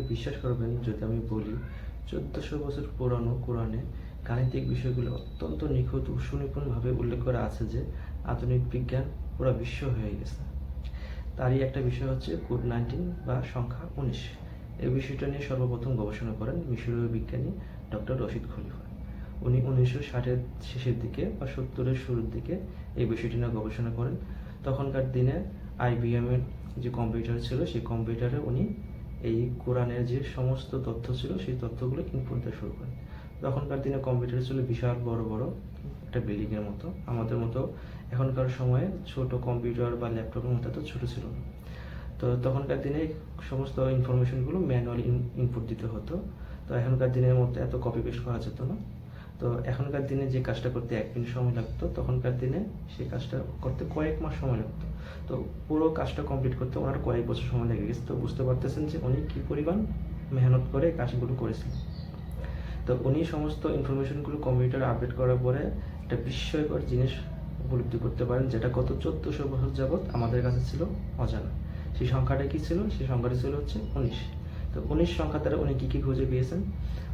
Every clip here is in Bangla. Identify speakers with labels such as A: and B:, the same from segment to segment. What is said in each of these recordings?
A: আমাকে বিশ্বাস করবেন যদি আমি বলি 1400 বছর পুরানো কোরআনে গাণিতিক বিষয়গুলো অত্যন্ত নিখুঁত ও সুনিপুণভাবে উল্লেখ করা আছে যে আধুনিক বিজ্ঞান পুরো বিশ্ব হয়ে গেছে। তারই একটা বিষয় হচ্ছে কোড-19 বা সংখ্যা 19। এই বিষয়টা নিয়ে সর্বপ্রথম গবেষণা করেন মিশরীয় বিজ্ঞানী ডক্টর রশিদ খলিফা। উনি 1960-এর শেষের দিকে বা 70-এর শুরুর দিকে এই বিষয়টি নিয়ে গবেষণা করেন। তখনকার দিনে IBM-এর যে কম্পিউটার ছিল সেই কম্পিউটারে উনি এই কোরআনের যে সমস্ত তথ্য ছিল সেই তথ্যগুলো ইনপুট দেওয়া শুরু করেন। তখনকার দিনে কম্পিউটার ছিল বিশাল বড় বড় একটা বিল্ডিংয়ের মতো, আমাদের মতো এখনকার সময়ে ছোট কম্পিউটার বা ল্যাপটপের মতো এত ছোট ছিল না। তো তখনকার দিনে সমস্ত ইনফরমেশনগুলো ম্যানুয়ালি ইনপুট দিতে হতো। তো এখনকার দিনের মতো এত কপি পেস্ট করা যেত না। তো এখনকার দিনে যে কাজটা করতে 1 মিনিট সময় লাগতো, তখনকার দিনে সেই কাজটা করতে কয়েক মাস সময় লাগতো। তো পুরো কাজটা কমপ্লিট করতে ওনার কয়েক বছর সময় লেগে গেছে। তো বুঝতে পারতেছেন যে উনি কী পরিমাণ মেহনত করে কাজগুলো করেছিলেন। তো উনি সমস্ত ইনফরমেশনগুলো কম্পিউটারে আপডেট করার পরে একটা বিস্ময়কর জিনিস উপলব্ধি করতে পারেন, যেটা গত 1400 বছর যাবৎ আমাদের কাছে ছিল অজানা। সেই সংখ্যাটা কি ছিল? সেই সংখ্যাটি ছিল হচ্ছে 19। তো 19 সংখ্যা দ্বারা উনি কী খুঁজে পেয়েছেন?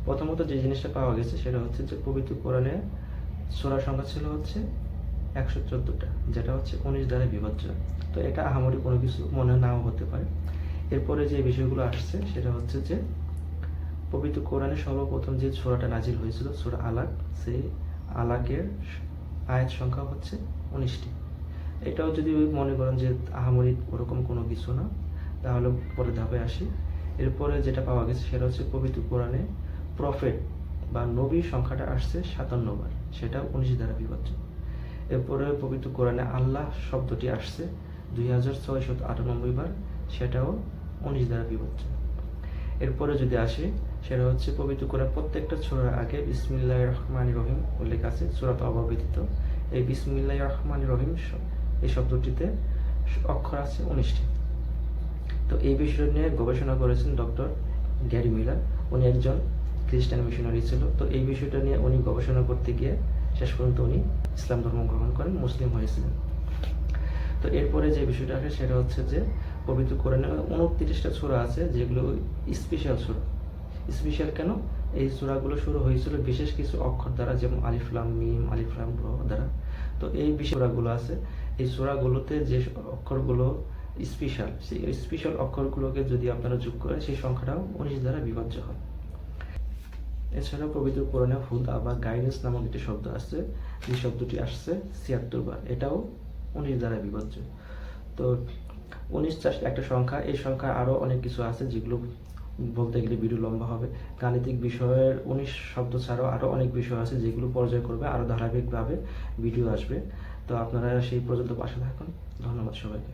A: প্রথমত যে জিনিসটা পাওয়া গেছে সেটা হচ্ছে যে পবিত্র কোরআনে সূরা সংখ্যা ছিল হচ্ছে 114টা, যেটা হচ্ছে 19 দ্বারা বিভাজ্য। তো এটা আহামরি কোনো কিছু মনে নাও হতে পারে। এরপরে যে বিষয়গুলো আসছে সেটা হচ্ছে যে পবিত্র কোরআনে সর্বপ্রথম যে সূরাটা নাজিল হয়েছিল সূরা আলাক, সেই আলাকের আয়াত সংখ্যা হচ্ছে 19টি। এটাও যদি মনে করেন যে আহামরি ওরকম কোনো কিছু না, তাহলে পরে ধাপে আসি। এরপরে যেটা পাওয়া গেছে সেটা হচ্ছে পবিত্র কোরআনে প্রফেট বা নবী সংখ্যাটা আসছে 57 বার, সেটাও 19 দ্বারা বিভাজ্য। এরপরে পবিত্র কোরআনে আল্লাহ শব্দটি আসছে 2698 বার, সেটাও 19 দ্বারা বিভাজ্য। এরপরে যদি আসি সেটা হচ্ছে পবিত্র কোরআন প্রত্যেকটা সূরার আগে বিসমিল্লাহির রহমানির রহিম উল্লেখ আছে, সূরা তওবা ব্যতীত। এই বিসমিল্লাহির রহমানির রহিম এই শব্দটিতে অক্ষর আছে 19টি। তো এই বিষয় নিয়ে গবেষণা করেছেন ডক্টর গ্যারি মিলার। উনি একজন খ্রিস্টান মিশনারি ছিল। তো এই বিষয়টা নিয়ে উনি গবেষণা করতে গিয়ে শেষ পর্যন্ত উনি ইসলাম ধর্ম গ্রহণ করেন, মুসলিম হয়েছিলেন। তো এরপরে যে বিষয়টা আসে সেটা হচ্ছে যে পবিত্র কোরআনে 29টা সূরা আছে যেগুলো স্পেশাল সূরা। স্পেশাল কেন? এই সূরাগুলো শুরু হয়েছিল বিশেষ কিছু অক্ষর দ্বারা, যেমন আলিফ লাম মিম, আলিফ লাম র দ্বারা। তো এই বিশেষ সূরাগুলো আছে, এই সূরাগুলোতে যে অক্ষরগুলো স্পেশাল, সেই স্পেশাল অক্ষরগুলোকে যদি আপনারা যোগ করেন সেই সংখ্যাটাও 19 দ্বারা বিভাজ্য হয়। এছাড়াও পবিত্র কোরআনে হুদা বা গাইডেন্স নামক একটি শব্দ আছে, যে শব্দটি আসছে 76 বার, এটাও 19 দ্বারা বিভাজ্য। তো 19 একটা সংখ্যা, এই সংখ্যা আরও অনেক কিছু আছে যেগুলো বলতে গেলে ভিডিও লম্বা হবে। গাণিতিক বিষয়ের 19 শব্দ ছাড়াও আরও অনেক বিষয় আছে যেগুলো পর্যায়ক্রমে আরও ধারাবাহিকভাবে ভিডিও আসবে। তো আপনারা সেই পর্যন্ত পাশে থাকুন। ধন্যবাদ সবাইকে।